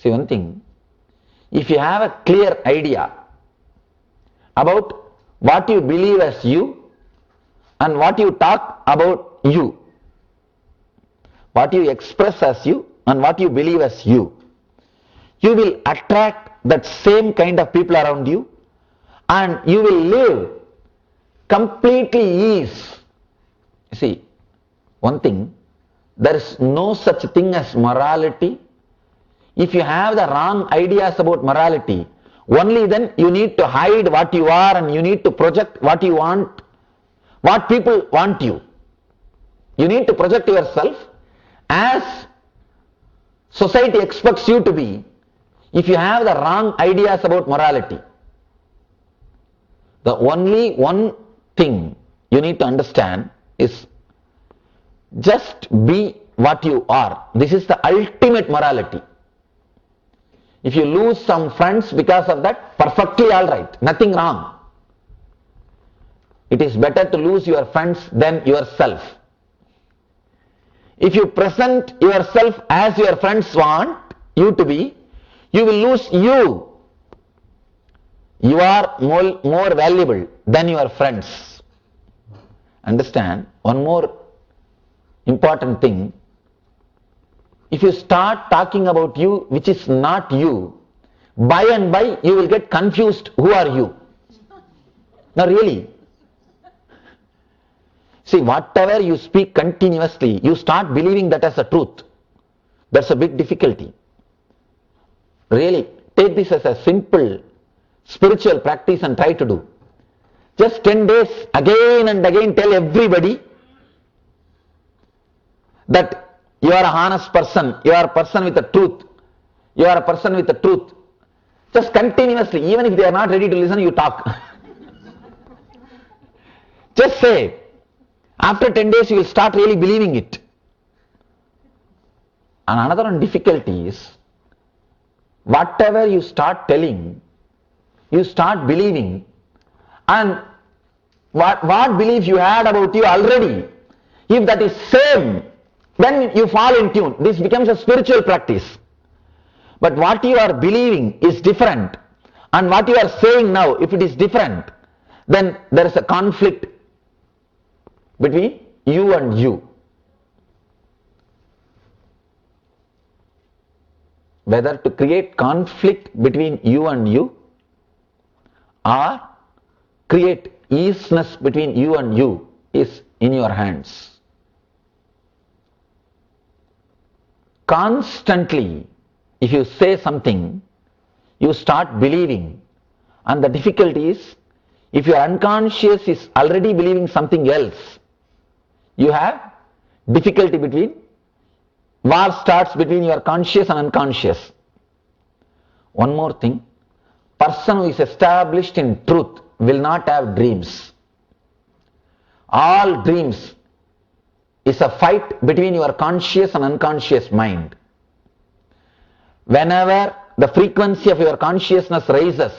See one thing, if you have a clear idea about what you believe as you and what you talk about you, what you express as you and what you believe as you will attract that same kind of people around you and you will live completely ease. See, one thing, there is no such thing as morality. If you have the wrong ideas about morality, only then you need to hide what you are and you need to project what you want, what people want you. You need to project yourself as society expects you to be if you have the wrong ideas about morality. The only one thing you need to understand is just be what you are. This is the ultimate morality. If you lose some friends because of that, perfectly alright, nothing wrong. It is better to lose your friends than yourself. If you present yourself as your friends want you to be, you will lose you. You are more valuable than your friends. Understand? One more important thing. If you start talking about you which is not you, by and by you will get confused who are you. No, really. See, whatever you speak continuously, you start believing that as a truth. That's a big difficulty. Really, take this as a simple spiritual practice and try to do. Just 10 days, again and again tell everybody that you are a honest person, you are a person with the truth, you are a person with the truth. Just continuously, even if they are not ready to listen, you talk. Just say. After 10 days you will start really believing it. And another one difficulty is, whatever you start telling, you start believing, and what belief you had about you already, if that is same, then you fall in tune. This becomes a spiritual practice. But what you are believing is different, and what you are saying now, if it is different, then there is a conflict between you and you. Whether to create conflict between you and you or create easiness between you and you is in your hands. Constantly, if you say something, you start believing, and the difficulty is, if your unconscious is already believing something else, you have difficulty between, war starts between your conscious and unconscious. One more thing, person who is established in truth will not have dreams. All dreams is a fight between your conscious and unconscious mind. Whenever the frequency of your consciousness rises,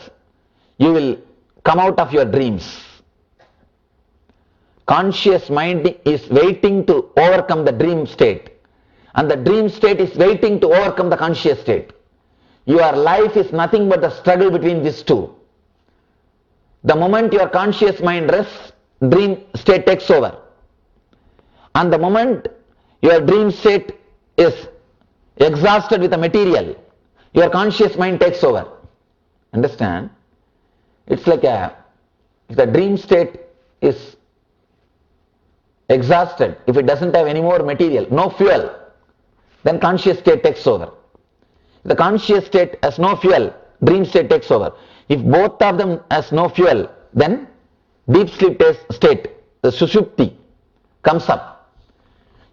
you will come out of your dreams. Conscious mind is waiting to overcome the dream state, and the dream state is waiting to overcome the conscious state. Your life is nothing but the struggle between these two. The moment your conscious mind rests, dream state takes over. And the moment your dream state is exhausted with the material, your conscious mind takes over. Understand? It's like if the dream state is exhausted, if it doesn't have any more material, no fuel, then conscious state takes over. If the conscious state has no fuel, dream state takes over. If both of them has no fuel, then deep sleep state, the sushupti, comes up.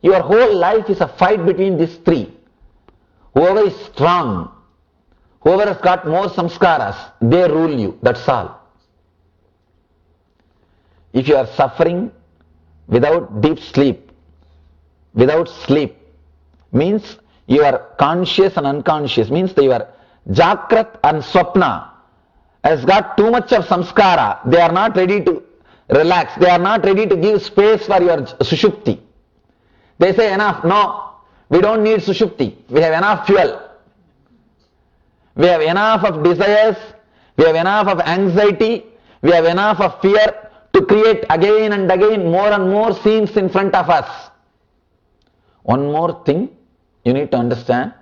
Your whole life is a fight between these three. Whoever is strong, whoever has got more samskaras, they rule you, that's all. If you are suffering without deep sleep, without sleep, means you are conscious and unconscious, means that your Jakrat and Swapna has got too much of samskara. They are not ready to relax, they are not ready to give space for your Sushupti. They say enough, no, we don't need Sushupti, we have enough fuel. We have enough of desires, we have enough of anxiety, we have enough of fear to create again and again more and more scenes in front of us. One more thing you need to understand.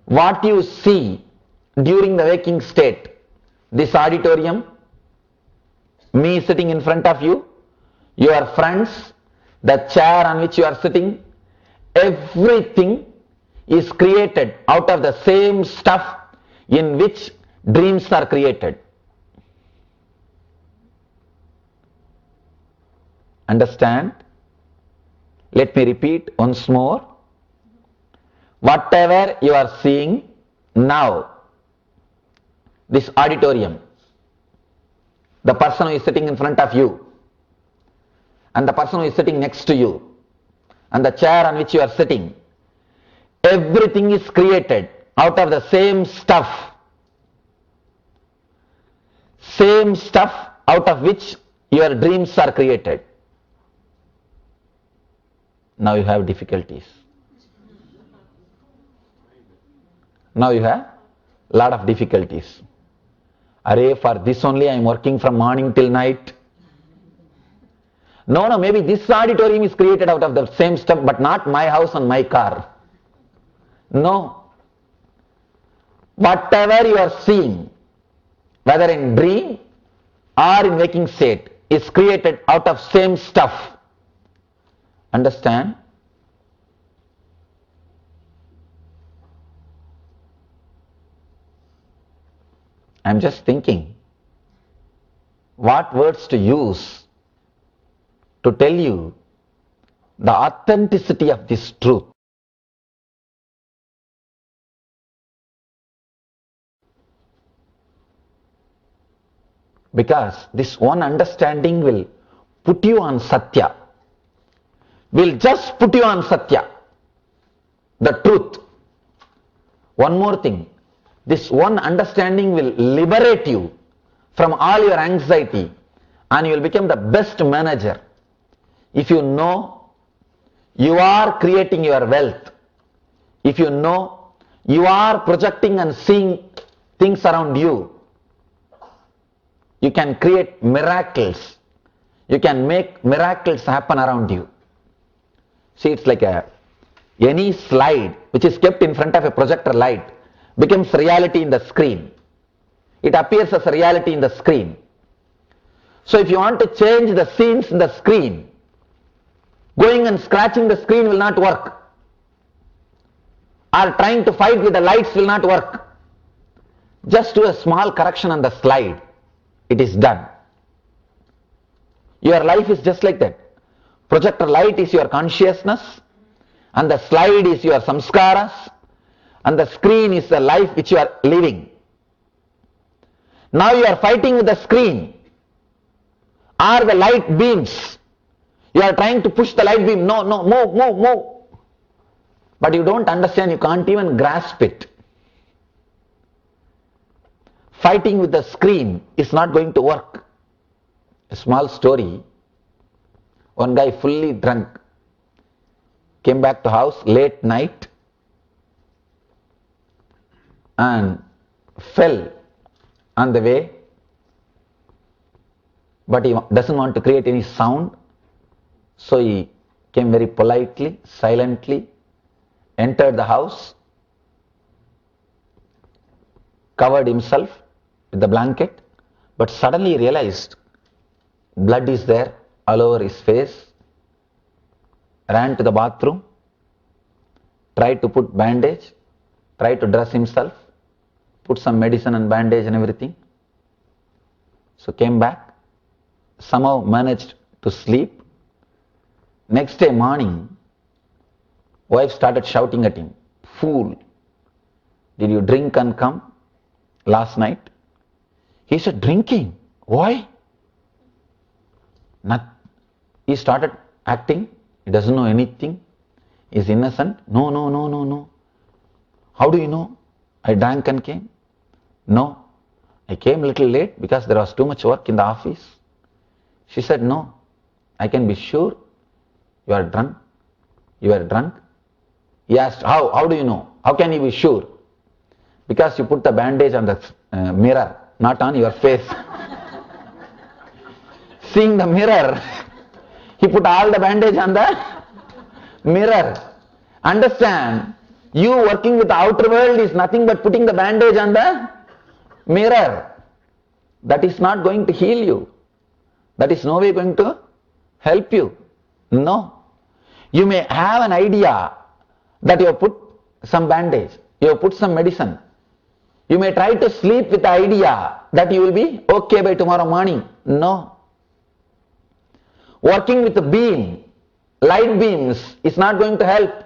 What you see during the waking state, this auditorium, me sitting in front of you, your friends, the chair on which you are sitting, everything is created out of the same stuff in which dreams are created. Understand? Let me repeat once more. Whatever you are seeing now, this auditorium, the person who is sitting in front of you, and the person who is sitting next to you, and the chair on which you are sitting, everything is created out of the same stuff out of which your dreams are created. Now you have difficulties. Now you have a lot of difficulties. Array, for this only I am working from morning till night. No, maybe this auditorium is created out of the same stuff, but not my house and my car. No. Whatever you are seeing, whether in dream or in waking state, is created out of same stuff. Understand? I am just thinking what words to use to tell you the authenticity of this truth. Because this one understanding will put you on Satya. Will just put you on Satya, the truth. One more thing, this one understanding will liberate you from all your anxiety and you will become the best manager. If you know you are creating your wealth, if you know you are projecting and seeing things around you, you can create miracles. You can make miracles happen around you. See, it's like any slide which is kept in front of a projector light becomes reality in the screen. It appears as a reality in the screen. So if you want to change the scenes in the screen, going and scratching the screen will not work. Or trying to fight with the lights will not work. Just do a small correction on the slide. It is done. Your life is just like that. Projector light is your consciousness, and the slide is your samskaras, and the screen is the life which you are living. Now you are fighting with the screen or the light beams. You are trying to push the light beam. No, move. But you don't understand, you can't even grasp it. Fighting with the screen is not going to work. A small story. One guy fully drunk came back to house late night and fell on the way, but he doesn't want to create any sound, so he came very politely, silently, entered the house, covered himself with the blanket, but suddenly he realized blood is there all over his face, ran to the bathroom, tried to put bandage, tried to dress himself, put some medicine and bandage and everything. So came back, somehow managed to sleep. Next day morning, wife started shouting at him, "Fool, did you drink and come last night?" He said, "Drinking? Why?" He started acting, he doesn't know anything, he's innocent. No. How do you know? I drank and came. No, I came a little late because there was too much work in the office. She said, "No, I can be sure you are drunk. You are drunk." He asked, how do you know? How can you be sure? because you put the bandage on the mirror, not on your face. Seeing the mirror, he put all the bandage on the mirror. Understand, you working with the outer world is nothing but putting the bandage on the mirror. That is not going to heal you. That is no way going to help you. No. You may have an idea that you have put some bandage, you have put some medicine. You may try to sleep with the idea that you will be okay by tomorrow morning. No. Working with the beam, light beams is not going to help.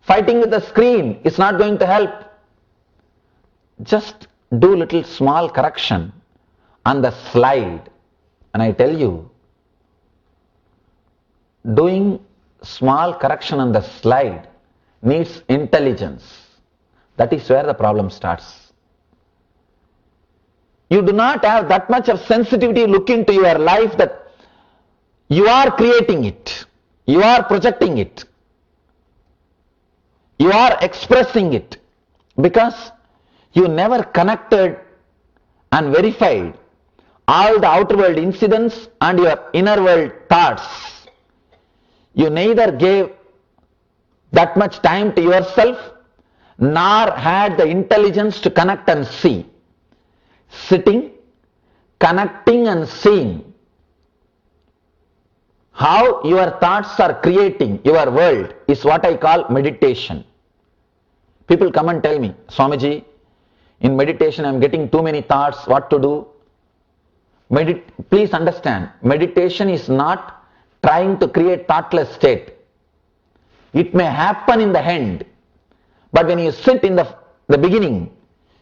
Fighting with the screen is not going to help. Just do little small correction on the slide. And I tell you, doing small correction on the slide needs intelligence. That is where the problem starts. You do not have that much of sensitivity look into your life that you are creating it, you are projecting it, you are expressing it, because you never connected and verified all the outer world incidents and your inner world thoughts. You neither gave that much time to yourself, nor had the intelligence to connect and see. Sitting, connecting and seeing how your thoughts are creating your world is what I call meditation. People come and tell me, Swamiji, in meditation I am getting too many thoughts, what to do? Please understand, meditation is not trying to create thoughtless state. It may happen in the end, but when you sit in the beginning,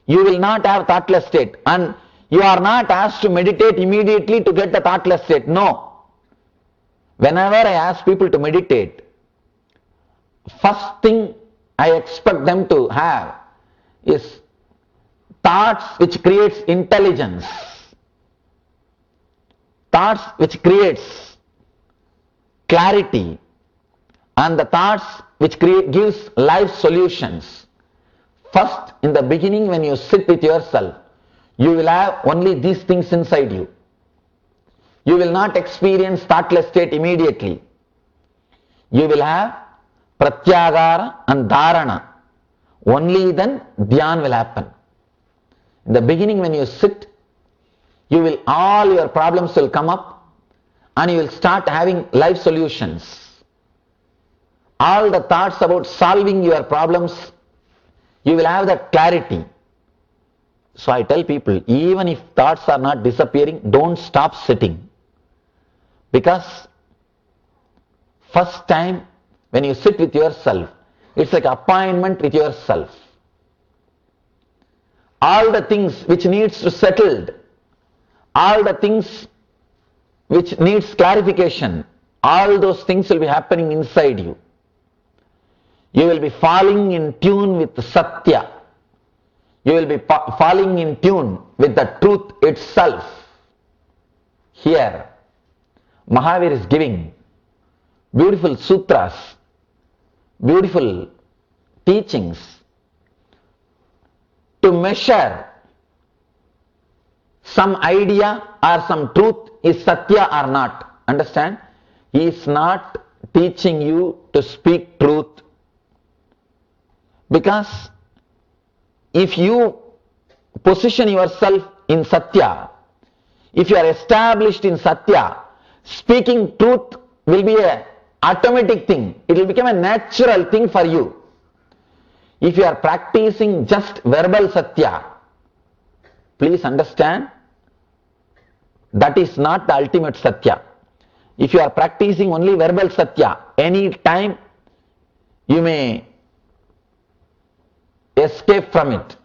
you will not have thoughtless state, and you are not asked to meditate immediately to get the thoughtless state. No. Whenever I ask people to meditate, first thing I expect them to have is thoughts which creates intelligence, thoughts which creates clarity, and the thoughts which gives life solutions. First, in the beginning, when you sit with yourself, you will have only these things inside you. You will not experience thoughtless state immediately. You will have pratyagara and dharana. Only then dhyan will happen. In the beginning, when you sit, all your problems will come up and you will start having life solutions. All the thoughts about solving your problems, you will have that clarity. So I tell people, even if thoughts are not disappearing, don't stop sitting. Because first time when you sit with yourself, it's like appointment with yourself. All the things which needs to settled, all the things which needs clarification, all those things will be happening inside you. You will be falling in tune with Satya. You will be falling in tune with the truth itself. Here, Mahavir is giving beautiful sutras, beautiful teachings to measure some idea or some truth is Satya or not. Understand? He is not teaching you to speak truth. Because if you position yourself in Satya, if you are established in Satya, speaking truth will be an automatic thing. It will become a natural thing for you. If you are practicing just verbal Satya, please understand, that is not the ultimate Satya. If you are practicing only verbal Satya, any time you may escape from it.